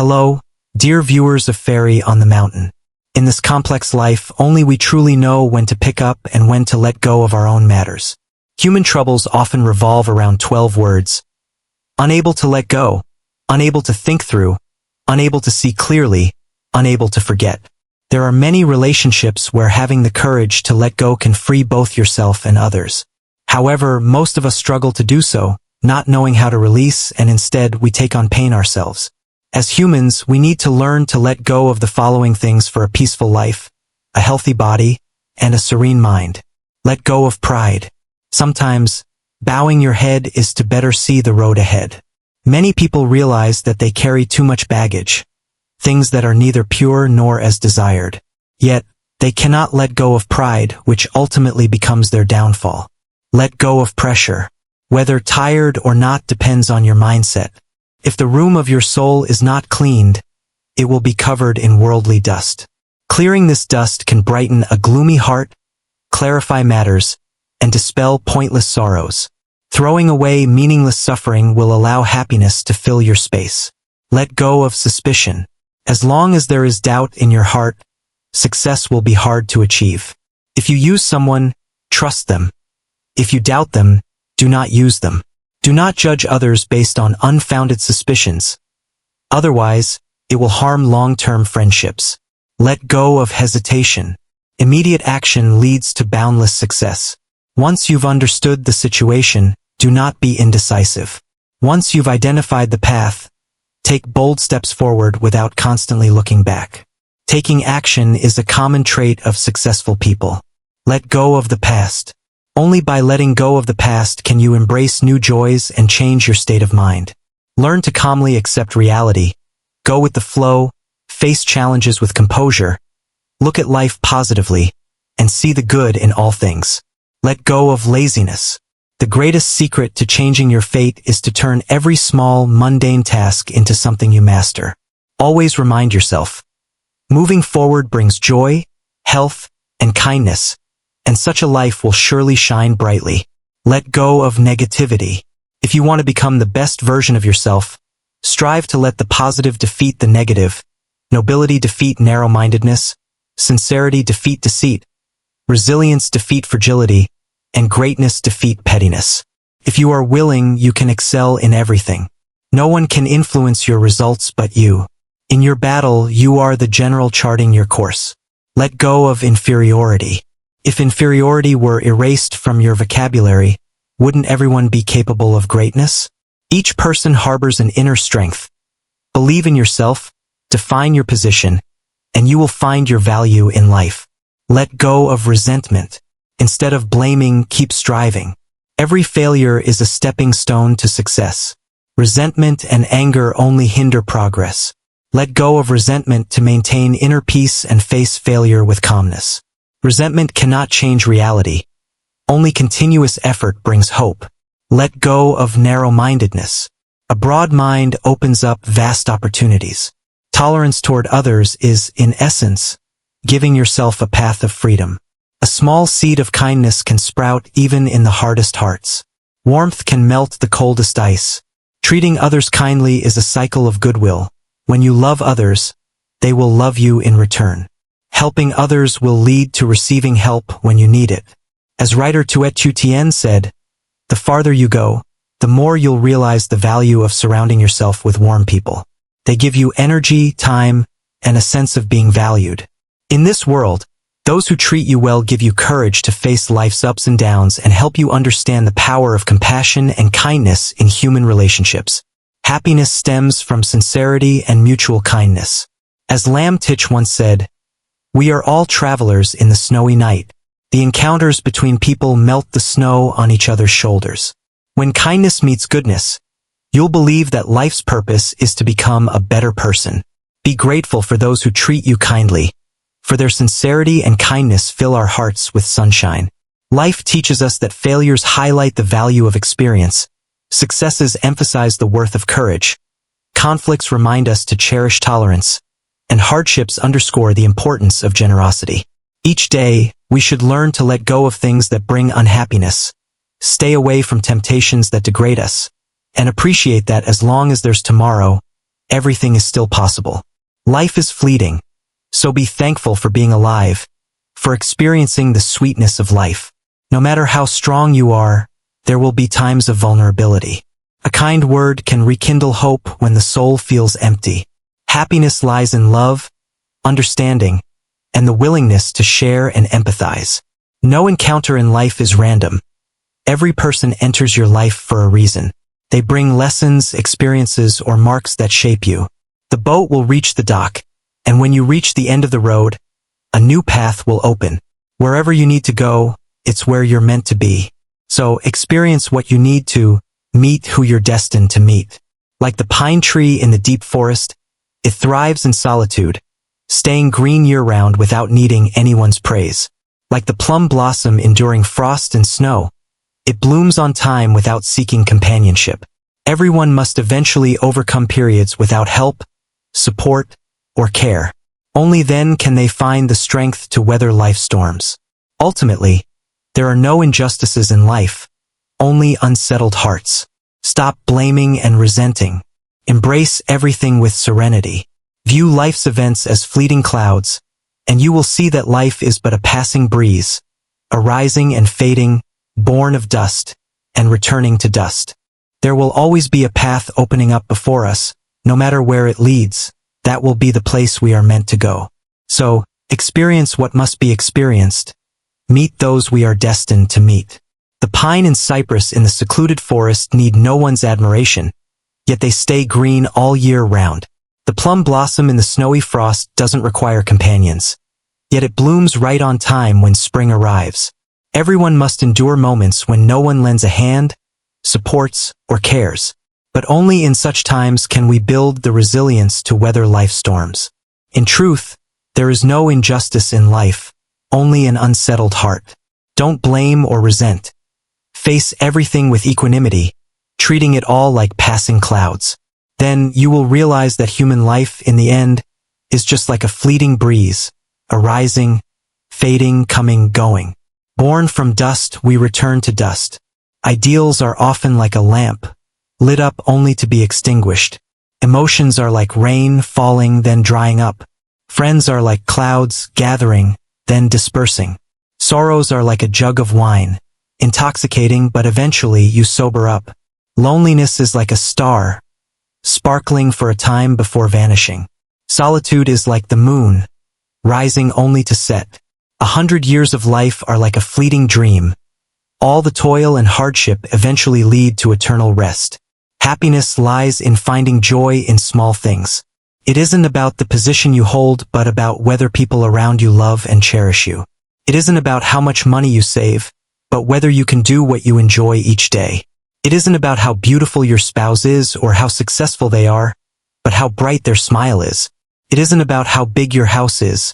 Hello, dear viewers of Fairy on the Mountain. In this complex life, only we truly know when to pick up and when to let go of our own matters. Human troubles often revolve around 12 words. Unable to let go, unable to think through, unable to see clearly, unable to forget. There are many relationships where having the courage to let go can free both yourself and others. However, most of us struggle to do so, not knowing how to release, and instead we take on pain ourselves. As humans, we need to learn to let go of the following things for a peaceful life, a healthy body, and a serene mind. Let go of pride. Sometimes, bowing your head is to better see the road ahead. Many people realize that they carry too much baggage, things that are neither pure nor as desired. Yet, they cannot let go of pride, which ultimately becomes their downfall. Let go of pressure. Whether tired or not depends on your mindset. If the room of your soul is not cleaned, it will be covered in worldly dust. Clearing this dust can brighten a gloomy heart, clarify matters, and dispel pointless sorrows. Throwing away meaningless suffering will allow happiness to fill your space. Let go of suspicion. As long as there is doubt in your heart, success will be hard to achieve. If you use someone, trust them. If you doubt them, do not use them. Do not judge others based on unfounded suspicions. Otherwise, it will harm long-term friendships. Let go of hesitation. Immediate action leads to boundless success. Once you've understood the situation, do not be indecisive. Once you've identified the path, take bold steps forward without constantly looking back. Taking action is a common trait of successful people. Let go of the past. Only by letting go of the past can you embrace new joys and change your state of mind. Learn to calmly accept reality. Go with the flow, face challenges with composure, look at life positively, and see the good in all things. Let go of laziness. The greatest secret to changing your fate is to turn every small, mundane task into something you master. Always remind yourself, moving forward brings joy, health, and kindness, and such a life will surely shine brightly. Let go of negativity. If you want to become the best version of yourself, strive to let the positive defeat the negative, nobility defeat narrow-mindedness, sincerity defeat deceit, resilience defeat fragility, and greatness defeat pettiness. If you are willing, you can excel in everything. No one can influence your results but you. In your battle, you are the general charting your course. Let go of inferiority. If inferiority were erased from your vocabulary, wouldn't everyone be capable of greatness? Each person harbors an inner strength. Believe in yourself, define your position, and you will find your value in life. Let go of resentment. Instead of blaming, keep striving. Every failure is a stepping stone to success. Resentment and anger only hinder progress. Let go of resentment to maintain inner peace and face failure with calmness. Resentment cannot change reality. Only continuous effort brings hope. Let go of narrow-mindedness. A broad mind opens up vast opportunities. Tolerance toward others is, in essence, giving yourself a path of freedom. A small seed of kindness can sprout even in the hardest hearts. Warmth can melt the coldest ice. Treating others kindly is a cycle of goodwill. When you love others, they will love you in return. Helping others will lead to receiving help when you need it. As writer Tuet Tien said, the farther you go, the more you'll realize the value of surrounding yourself with warm people. They give you energy, time, and a sense of being valued. In this world, those who treat you well give you courage to face life's ups and downs and help you understand the power of compassion and kindness in human relationships. Happiness stems from sincerity and mutual kindness. As Lam Tich once said, "We are all travelers in the snowy night. The encounters between people melt the snow on each other's shoulders." When kindness meets goodness, you'll believe that life's purpose is to become a better person. Be grateful for those who treat you kindly, for their sincerity and kindness fill our hearts with sunshine. Life teaches us that failures highlight the value of experience, successes emphasize the worth of courage, conflicts remind us to cherish tolerance, and hardships underscore the importance of generosity. Each day, we should learn to let go of things that bring unhappiness, stay away from temptations that degrade us, and appreciate that as long as there's tomorrow, everything is still possible. Life is fleeting, so be thankful for being alive, for experiencing the sweetness of life. No matter how strong you are, there will be times of vulnerability. A kind word can rekindle hope when the soul feels empty. Happiness lies in love, understanding, and the willingness to share and empathize. No encounter in life is random. Every person enters your life for a reason. They bring lessons, experiences, or marks that shape you. The boat will reach the dock, and when you reach the end of the road, a new path will open. Wherever you need to go, it's where you're meant to be. So experience what you need to, meet who you're destined to meet. Like the pine tree in the deep forest, it thrives in solitude, staying green year-round without needing anyone's praise. Like the plum blossom enduring frost and snow, it blooms on time without seeking companionship. Everyone must eventually overcome periods without help, support, or care. Only then can they find the strength to weather life's storms. Ultimately, there are no injustices in life, only unsettled hearts. Stop blaming and resenting. Embrace everything with serenity. View life's events as fleeting clouds, and you will see that life is but a passing breeze, arising and fading, born of dust, and returning to dust. There will always be a path opening up before us, no matter where it leads. That will be the place we are meant to go. So, experience what must be experienced. Meet those we are destined to meet. The pine and cypress in the secluded forest need no one's admiration, yet they stay green all year round. The plum blossom in the snowy frost doesn't require companions, yet it blooms right on time when spring arrives. Everyone must endure moments when no one lends a hand, supports, or cares. But only in such times can we build the resilience to weather life's storms. In truth, there is no injustice in life, only an unsettled heart. Don't blame or resent. Face everything with equanimity, treating it all like passing clouds. Then you will realize that human life, in the end, is just like a fleeting breeze, arising, fading, coming, going. Born from dust, we return to dust. Ideals are often like a lamp, lit up only to be extinguished. Emotions are like rain, falling, then drying up. Friends are like clouds, gathering, then dispersing. Sorrows are like a jug of wine, intoxicating, but eventually you sober up. Loneliness is like a star, sparkling for a time before vanishing. Solitude is like the moon, rising only to set. 100 years of life are like a fleeting dream. All the toil and hardship eventually lead to eternal rest. Happiness lies in finding joy in small things. It isn't about the position you hold, but about whether people around you love and cherish you. It isn't about how much money you save, but whether you can do what you enjoy each day. It isn't about how beautiful your spouse is or how successful they are, but how bright their smile is. It isn't about how big your house is,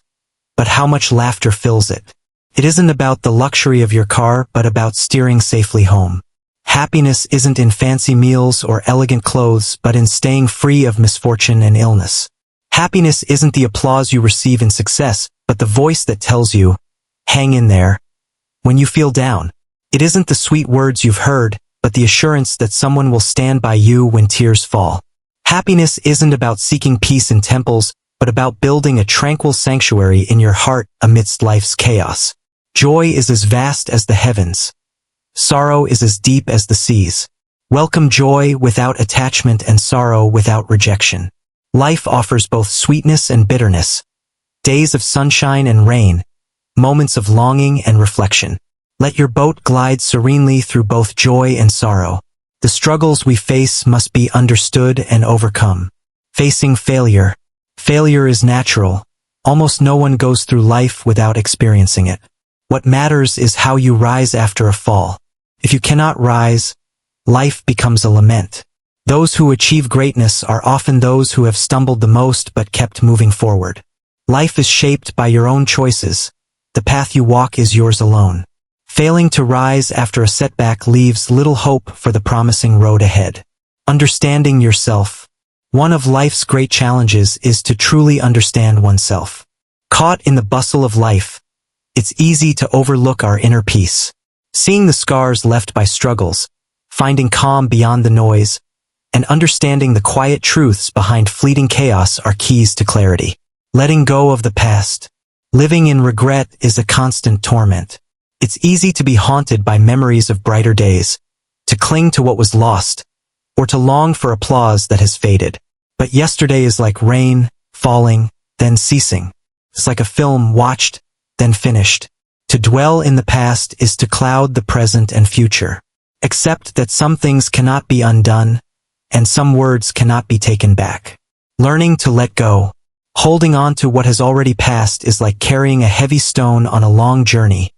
but how much laughter fills it. It isn't about the luxury of your car, but about steering safely home. Happiness isn't in fancy meals or elegant clothes, but in staying free of misfortune and illness. Happiness isn't the applause you receive in success, but the voice that tells you, hang in there, when you feel down. It isn't the sweet words you've heard, but the assurance that someone will stand by you when tears fall. Happiness isn't about seeking peace in temples, but about building a tranquil sanctuary in your heart amidst life's chaos. Joy is as vast as the heavens. Sorrow is as deep as the seas. Welcome joy without attachment and sorrow without rejection. Life offers both sweetness and bitterness, days of sunshine and rain, moments of longing and reflection. Let your boat glide serenely through both joy and sorrow. The struggles we face must be understood and overcome. Facing failure. Failure is natural. Almost no one goes through life without experiencing it. What matters is how you rise after a fall. If you cannot rise, life becomes a lament. Those who achieve greatness are often those who have stumbled the most but kept moving forward. Life is shaped by your own choices. The path you walk is yours alone. Failing to rise after a setback leaves little hope for the promising road ahead. Understanding yourself. One of life's great challenges is to truly understand oneself. Caught in the bustle of life, it's easy to overlook our inner peace. Seeing the scars left by struggles, finding calm beyond the noise, and understanding the quiet truths behind fleeting chaos are keys to clarity. Letting go of the past. Living in regret is a constant torment. It's easy to be haunted by memories of brighter days, to cling to what was lost, or to long for applause that has faded. But yesterday is like rain, falling, then ceasing. It's like a film watched, then finished. To dwell in the past is to cloud the present and future. Accept that some things cannot be undone, and some words cannot be taken back. Learning to let go. Holding on to what has already passed is like carrying a heavy stone on a long journey,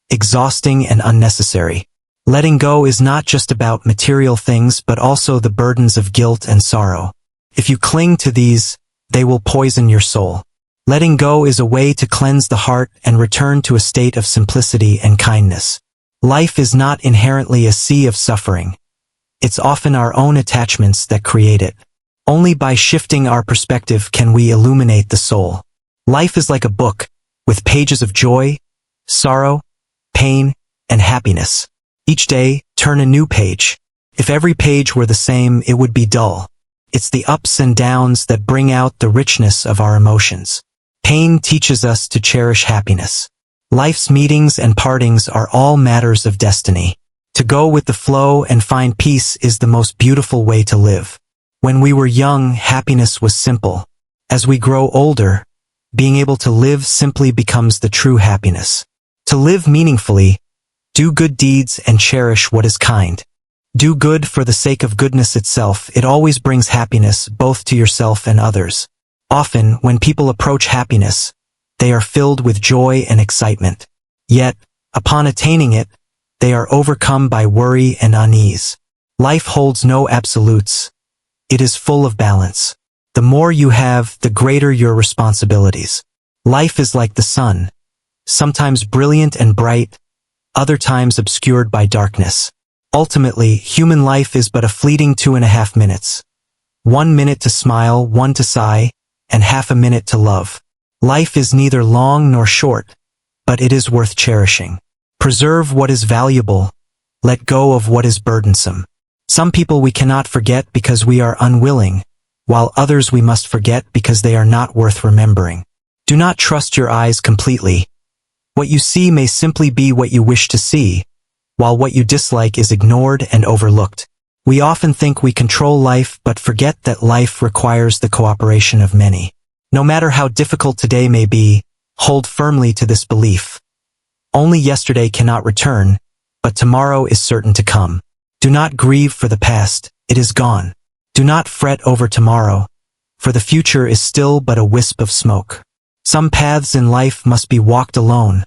exhausting and unnecessary. Letting go is not just about material things but also the burdens of guilt and sorrow. If you cling to these, they will poison your soul. Letting go is a way to cleanse the heart and return to a state of simplicity and kindness. Life is not inherently a sea of suffering. It's often our own attachments that create it. Only by shifting our perspective can we illuminate the soul. Life is like a book, with pages of joy, sorrow, pain, and happiness. Each day, turn a new page. If every page were the same, it would be dull. It's the ups and downs that bring out the richness of our emotions. Pain teaches us to cherish happiness. Life's meetings and partings are all matters of destiny. To go with the flow and find peace is the most beautiful way to live. When we were young, happiness was simple. As we grow older, being able to live simply becomes the true happiness. To live meaningfully, do good deeds and cherish what is kind. Do good for the sake of goodness itself. It always brings happiness both to yourself and others. Often, when people approach happiness, they are filled with joy and excitement. Yet, upon attaining it, they are overcome by worry and unease. Life holds no absolutes. It is full of balance. The more you have, the greater your responsibilities. Life is like the sun, sometimes brilliant and bright, other times obscured by darkness. Ultimately, human life is but a fleeting 2.5 minutes. 1 minute to smile, 1 to sigh, and half a minute to love. Life is neither long nor short, but it is worth cherishing. Preserve what is valuable. Let go of what is burdensome. Some people we cannot forget because we are unwilling, while others we must forget because they are not worth remembering. Do not trust your eyes completely. What you see may simply be what you wish to see, while what you dislike is ignored and overlooked. We often think we control life but forget that life requires the cooperation of many. No matter how difficult today may be, hold firmly to this belief. Only yesterday cannot return, but tomorrow is certain to come. Do not grieve for the past, it is gone. Do not fret over tomorrow, for the future is still but a wisp of smoke. Some paths in life must be walked alone,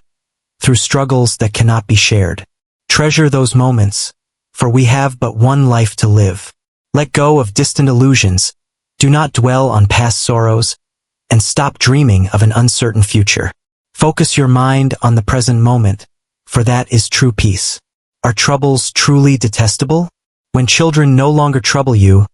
through struggles that cannot be shared. Treasure those moments, for we have but one life to live. Let go of distant illusions, do not dwell on past sorrows, and stop dreaming of an uncertain future. Focus your mind on the present moment, for that is true peace. Are troubles truly detestable? When children no longer trouble you,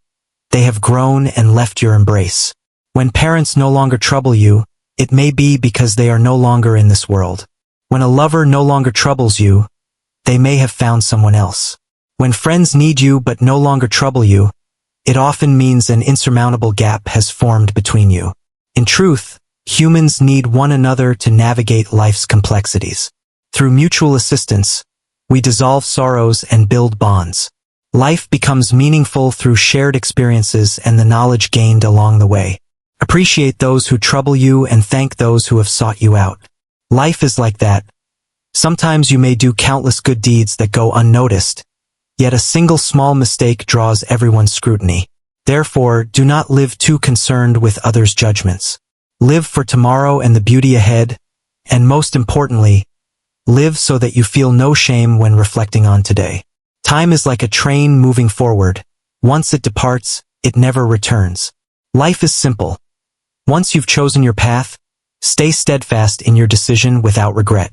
they have grown and left your embrace. When parents no longer trouble you, it may be because they are no longer in this world. When a lover no longer troubles you, they may have found someone else. When friends need you but no longer trouble you, it often means an insurmountable gap has formed between you. In truth, humans need one another to navigate life's complexities. Through mutual assistance, we dissolve sorrows and build bonds. Life becomes meaningful through shared experiences and the knowledge gained along the way. Appreciate those who trouble you and thank those who have sought you out. Life is like that. Sometimes you may do countless good deeds that go unnoticed, yet a single small mistake draws everyone's scrutiny. Therefore, do not live too concerned with others' judgments. Live for tomorrow and the beauty ahead, and most importantly, live so that you feel no shame when reflecting on today. Time is like a train moving forward. Once it departs, it never returns. Life is simple. Once you've chosen your path, stay steadfast in your decision without regret.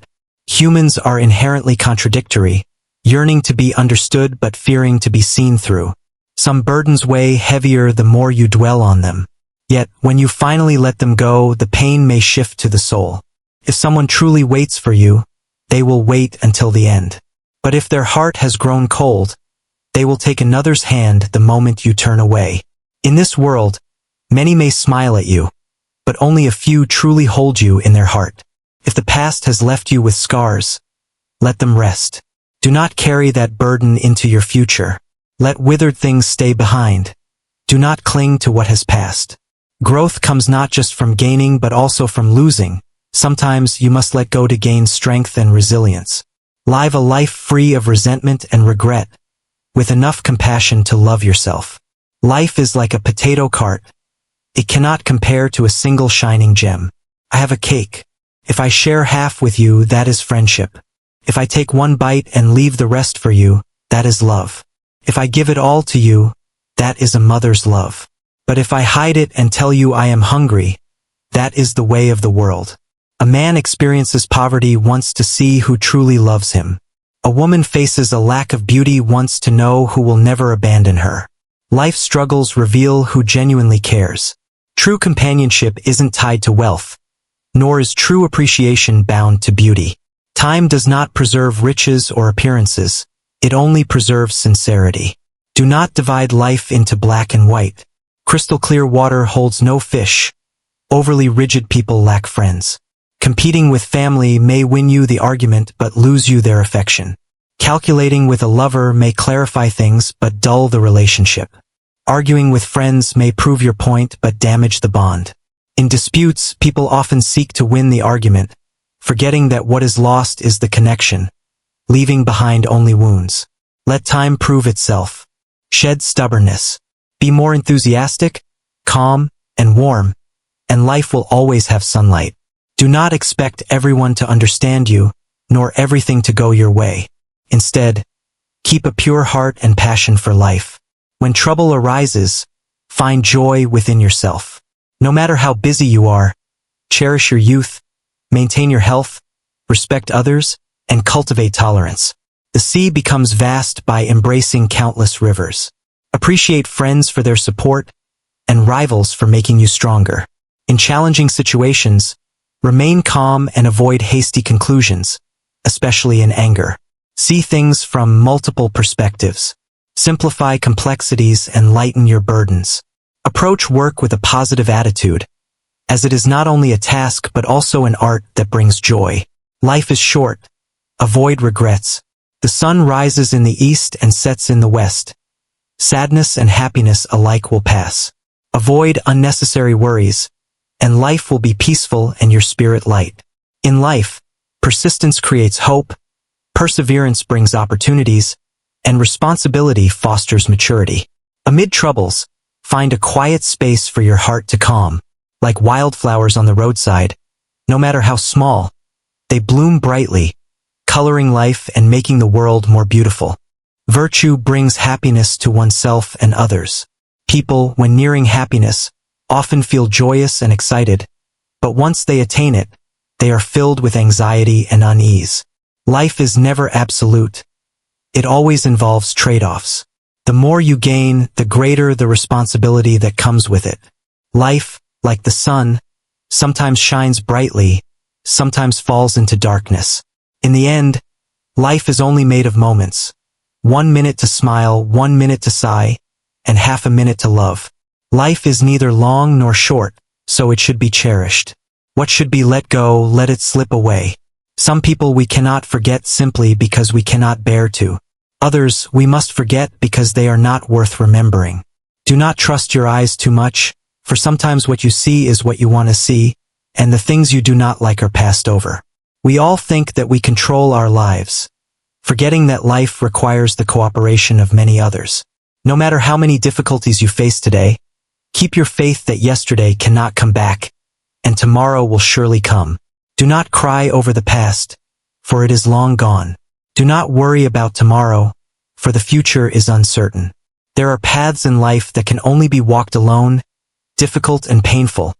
Humans are inherently contradictory, yearning to be understood but fearing to be seen through. Some burdens weigh heavier the more you dwell on them. Yet, when you finally let them go, the pain may shift to the soul. If someone truly waits for you, they will wait until the end. But if their heart has grown cold, They will take another's hand the moment you turn away. In this world, many may smile at you, but only a few truly hold you in their heart. If the past has left you with scars, let them rest. Do not carry that burden into your future. Let withered things stay behind. Do not cling to what has passed. Growth comes not just from gaining but also from losing. Sometimes you must let go to gain strength and resilience. Live a life free of resentment and regret, with enough compassion to love yourself. Life is like a potato cart. It cannot compare to a single shining gem. I have a cake. If I share half with you, that is friendship. If I take one bite and leave the rest for you, that is love. If I give it all to you, that is a mother's love. But if I hide it and tell you I am hungry, that is the way of the world. A man experiences poverty once to see who truly loves him. A woman faces a lack of beauty once to know who will never abandon her. Life's struggles reveal who genuinely cares. True companionship isn't tied to wealth, nor is true appreciation bound to beauty. Time does not preserve riches or appearances. It only preserves sincerity. Do not divide life into black and white. Crystal clear water holds no fish. Overly rigid people lack friends. Competing with family may win you the argument but lose you their affection. Calculating with a lover may clarify things but dull the relationship. Arguing with friends may prove your point but damage the bond. In disputes, people often seek to win the argument, forgetting that what is lost is the connection, leaving behind only wounds. Let time prove itself. Shed stubbornness. Be more enthusiastic, calm, and warm, and life will always have sunlight. Do not expect everyone to understand you, nor everything to go your way. Instead, keep a pure heart and passion for life. When trouble arises, find joy within yourself. No matter how busy you are, cherish your youth, maintain your health, respect others, and cultivate tolerance. The sea becomes vast by embracing countless rivers. Appreciate friends for their support and rivals for making you stronger. In challenging situations, remain calm and avoid hasty conclusions, especially in anger. See things from multiple perspectives. Simplify complexities and lighten your burdens. Approach work with a positive attitude, as it is not only a task but also an art that brings joy. Life is short. Avoid regrets. The sun rises in the east and sets in the west. Sadness and happiness alike will pass. Avoid unnecessary worries, and life will be peaceful and your spirit light. In life, persistence creates hope, perseverance brings opportunities, and responsibility fosters maturity. Amid troubles, find a quiet space for your heart to calm. Like wildflowers on the roadside, no matter how small, they bloom brightly, coloring life and making the world more beautiful. Virtue brings happiness to oneself and others. People, when nearing happiness, often feel joyous and excited, but once they attain it, they are filled with anxiety and unease. Life is never absolute. It always involves trade-offs. The more you gain, the greater the responsibility that comes with it. Life, like the sun, sometimes shines brightly, sometimes falls into darkness. In the end, life is only made of moments. 1 minute to smile, 1 minute to sigh, and half a minute to love. Life is neither long nor short, so it should be cherished. What should be let go, let it slip away. Some people we cannot forget simply because we cannot bear to. Others we must forget because they are not worth remembering. Do not trust your eyes too much, for sometimes what you see is what you want to see, and the things you do not like are passed over. We all think that we control our lives, forgetting that life requires the cooperation of many others. No matter how many difficulties you face today, keep your faith that yesterday cannot come back, and tomorrow will surely come. Do not cry over the past, for it is long gone. Do not worry about tomorrow, for the future is uncertain. There are paths in life that can only be walked alone, difficult and painful,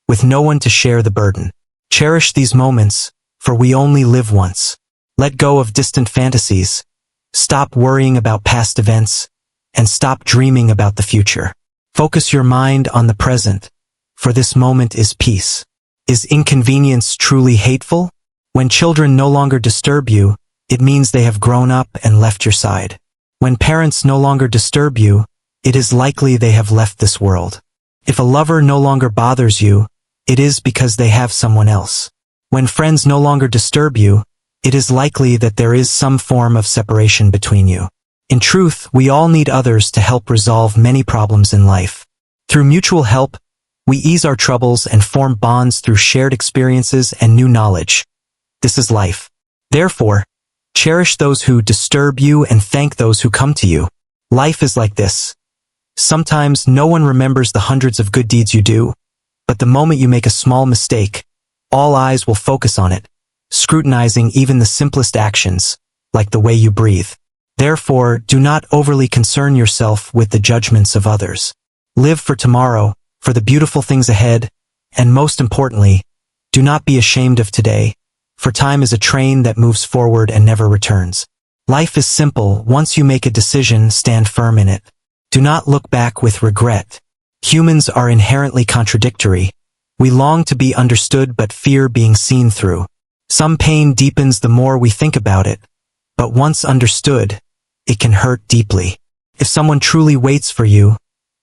with no one to share the burden. Cherish these moments, for we only live once. Let go of distant fantasies. Stop worrying about past events, and stop dreaming about the future. Focus your mind on the present, for this moment is peace. Is inconvenience truly hateful? When children no longer disturb you, it means they have grown up and left your side. When parents no longer disturb you, it is likely they have left this world. If a lover no longer bothers you, it is because they have someone else. When friends no longer disturb you, it is likely that there is some form of separation between you. In truth, we all need others to help resolve many problems in life. Through mutual help, we ease our troubles and form bonds through shared experiences and new knowledge. This is life. Therefore, cherish those who disturb you and thank those who come to you. Life is like this. Sometimes no one remembers the hundreds of good deeds you do, but the moment you make a small mistake, all eyes will focus on it, scrutinizing even the simplest actions, like the way you breathe. Therefore, do not overly concern yourself with the judgments of others. Live for tomorrow, for the beautiful things ahead, and most importantly, do not be ashamed of today, for time is a train that moves forward and never returns. Life is simple. Once you make a decision, stand firm in it. Do not look back with regret. Humans are inherently contradictory. We long to be understood but fear being seen through. Some pain deepens the more we think about it, but once understood, it can hurt deeply. If someone truly waits for you,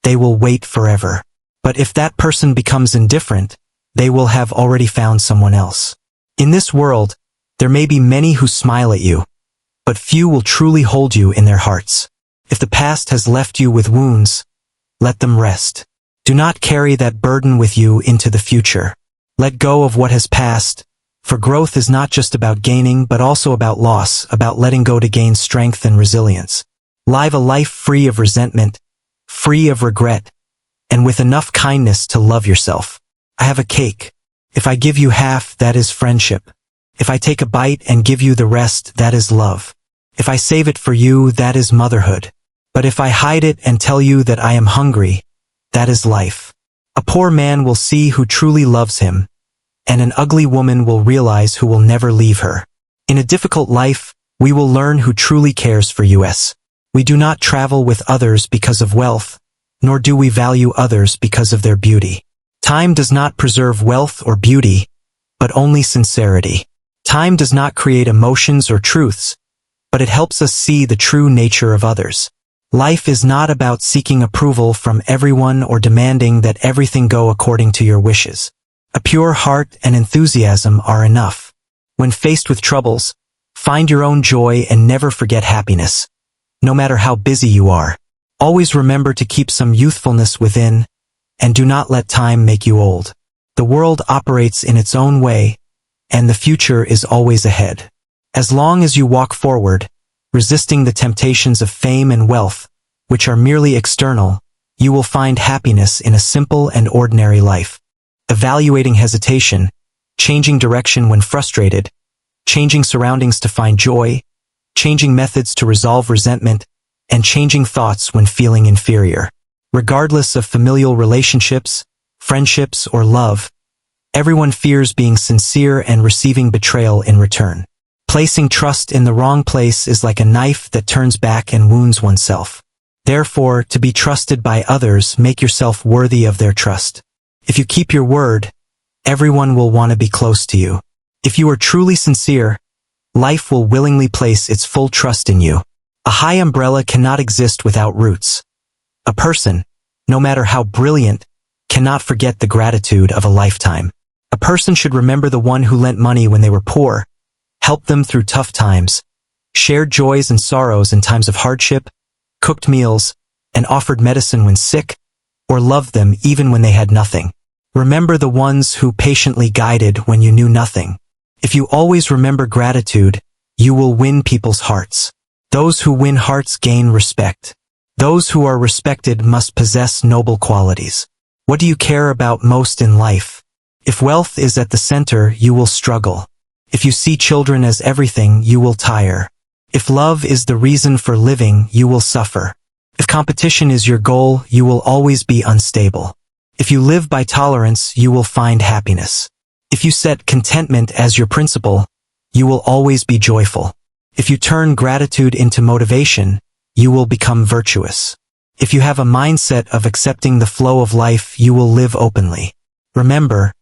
they will wait forever. But if that person becomes indifferent, they will have already found someone else. In this world, there may be many who smile at you, but few will truly hold you in their hearts. If the past has left you with wounds, let them rest. Do not carry that burden with you into the future. Let go of what has passed, for growth is not just about gaining but also about loss, about letting go to gain strength and resilience. Live a life free of resentment, free of regret, and with enough kindness to love yourself. I have a cake. If I give you half, that is friendship. If I take a bite and give you the rest, that is love. If I save it for you, that is motherhood. But if I hide it and tell you that I am hungry, that is life. A poor man will see who truly loves him, and an ugly woman will realize who will never leave her. In a difficult life, we will learn who truly cares for us. We do not travel with others because of wealth, nor do we value others because of their beauty. Time does not preserve wealth or beauty, but only sincerity. Time does not create emotions or truths, but it helps us see the true nature of others. Life is not about seeking approval from everyone or demanding that everything go according to your wishes. A pure heart and enthusiasm are enough. When faced with troubles, find your own joy and never forget happiness. No matter how busy you are, always remember to keep some youthfulness within, and do not let time make you old. The world operates in its own way, and the future is always ahead. As long as you walk forward, resisting the temptations of fame and wealth, which are merely external, you will find happiness in a simple and ordinary life. Evaluating hesitation, changing direction when frustrated, changing surroundings to find joy, changing methods to resolve resentment, and changing thoughts when feeling inferior. Regardless of familial relationships, friendships, or love, everyone fears being sincere and receiving betrayal in return. Placing trust in the wrong place is like a knife that turns back and wounds oneself. Therefore, to be trusted by others, make yourself worthy of their trust. If you keep your word, everyone will want to be close to you. If you are truly sincere, life will willingly place its full trust in you. A high umbrella cannot exist without roots. A person, no matter how brilliant, cannot forget the gratitude of a lifetime. A person should remember the one who lent money when they were poor, helped them through tough times, shared joys and sorrows in times of hardship, cooked meals, and offered medicine when sick, or loved them even when they had nothing. Remember the ones who patiently guided when you knew nothing. If you always remember gratitude, you will win people's hearts. Those who win hearts gain respect. Those who are respected must possess noble qualities. What do you care about most in life? If wealth is at the center, you will struggle. If you see children as everything, you will tire. If love is the reason for living, you will suffer. If competition is your goal, you will always be unstable. If you live by tolerance, you will find happiness. If you set contentment as your principle, you will always be joyful. If you turn gratitude into motivation, you will become virtuous. If you have a mindset of accepting the flow of life, you will live openly. Remember,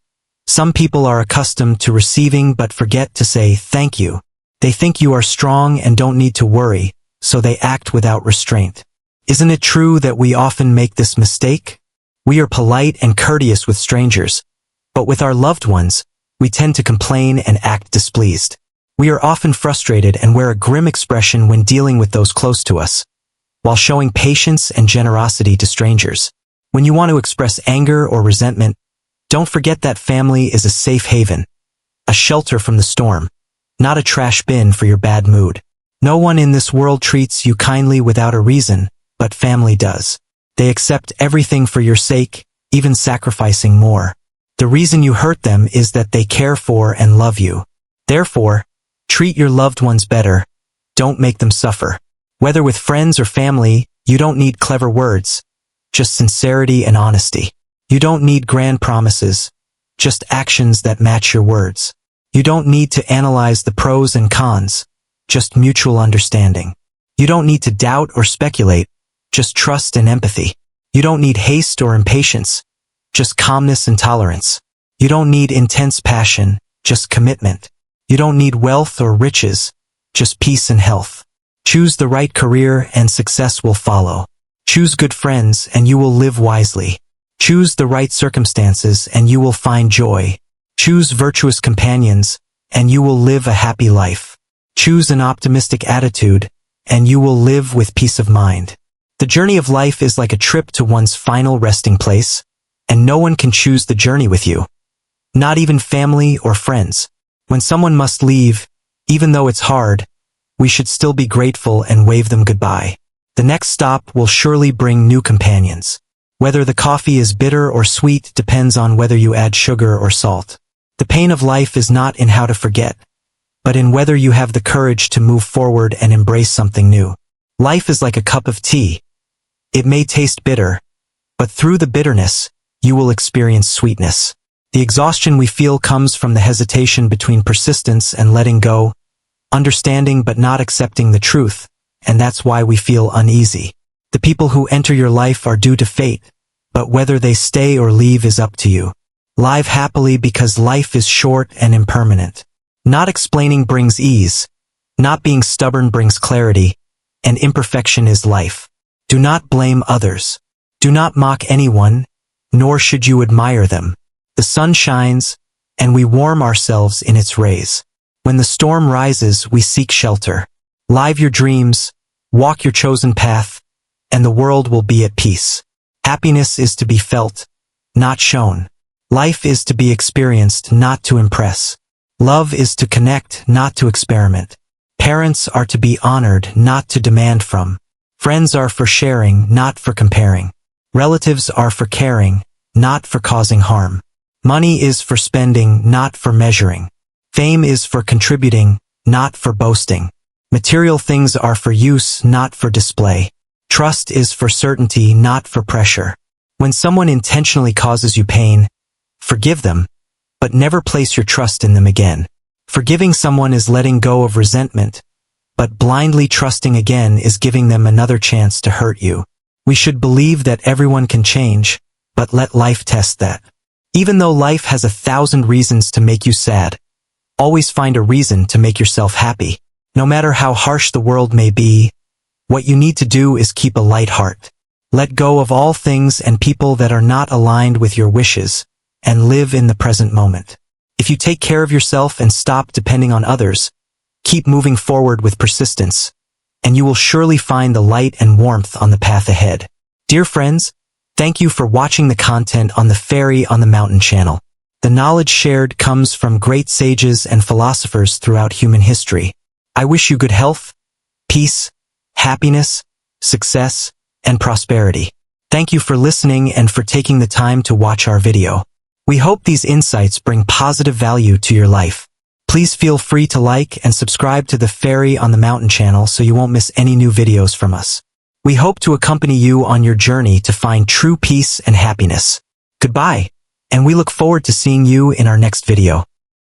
some people are accustomed to receiving but forget to say thank you. They think you are strong and don't need to worry, so they act without restraint. Isn't it true that we often make this mistake? We are polite and courteous with strangers, but with our loved ones, we tend to complain and act displeased. We are often frustrated and wear a grim expression when dealing with those close to us, while showing patience and generosity to strangers. When you want to express anger or resentment, don't forget that family is a safe haven, a shelter from the storm, not a trash bin for your bad mood. No one in this world treats you kindly without a reason, but family does. They accept everything for your sake, even sacrificing more. The reason you hurt them is that they care for and love you. Therefore, treat your loved ones better. Don't make them suffer. Whether with friends or family, you don't need clever words, just sincerity and honesty. You don't need grand promises, just actions that match your words. You don't need to analyze the pros and cons, just mutual understanding. You don't need to doubt or speculate, just trust and empathy. You don't need haste or impatience, just calmness and tolerance. You don't need intense passion, just commitment. You don't need wealth or riches, just peace and health. Choose the right career and success will follow. Choose good friends and you will live wisely. Choose the right circumstances and you will find joy. Choose virtuous companions and you will live a happy life. Choose an optimistic attitude and you will live with peace of mind. The journey of life is like a trip to one's final resting place, and no one can choose the journey with you. Not even family or friends. When someone must leave, even though it's hard, we should still be grateful and wave them goodbye. The next stop will surely bring new companions. Whether the coffee is bitter or sweet depends on whether you add sugar or salt. The pain of life is not in how to forget, but in whether you have the courage to move forward and embrace something new. Life is like a cup of tea. It may taste bitter, but through the bitterness, you will experience sweetness. The exhaustion we feel comes from the hesitation between persistence and letting go, understanding but not accepting the truth, and that's why we feel uneasy. The people who enter your life are due to fate, but whether they stay or leave is up to you. Live happily because life is short and impermanent. Not explaining brings ease, not being stubborn brings clarity, and imperfection is life. Do not blame others. Do not mock anyone, nor should you admire them. The sun shines, and we warm ourselves in its rays. When the storm rises, we seek shelter. Live your dreams, walk your chosen path, and the world will be at peace. Happiness is to be felt, not shown. Life is to be experienced, not to impress. Love is to connect, not to experiment. Parents are to be honored, not to demand from. Friends are for sharing, not for comparing. Relatives are for caring, not for causing harm. Money is for spending, not for measuring. Fame is for contributing, not for boasting. Material things are for use, not for display. Trust is for certainty, not for pressure. When someone intentionally causes you pain, forgive them, but never place your trust in them again. Forgiving someone is letting go of resentment, but blindly trusting again is giving them another chance to hurt you. We should believe that everyone can change, but let life test that. Even though life has 1,000 reasons to make you sad, always find a reason to make yourself happy. No matter how harsh the world may be, what you need to do is keep a light heart. Let go of all things and people that are not aligned with your wishes, and live in the present moment. If you take care of yourself and stop depending on others, keep moving forward with persistence, and you will surely find the light and warmth on the path ahead. Dear friends, thank you for watching the content on the Fairy on the Mountain channel. The knowledge shared comes from great sages and philosophers throughout human history. I wish you good health, peace, happiness, success, and prosperity. Thank you for listening and for taking the time to watch our video. We hope these insights bring positive value to your life. Please feel free to like and subscribe to the Fairy on the Mountain channel so you won't miss any new videos from us. We hope to accompany you on your journey to find true peace and happiness. Goodbye, and we look forward to seeing you in our next video.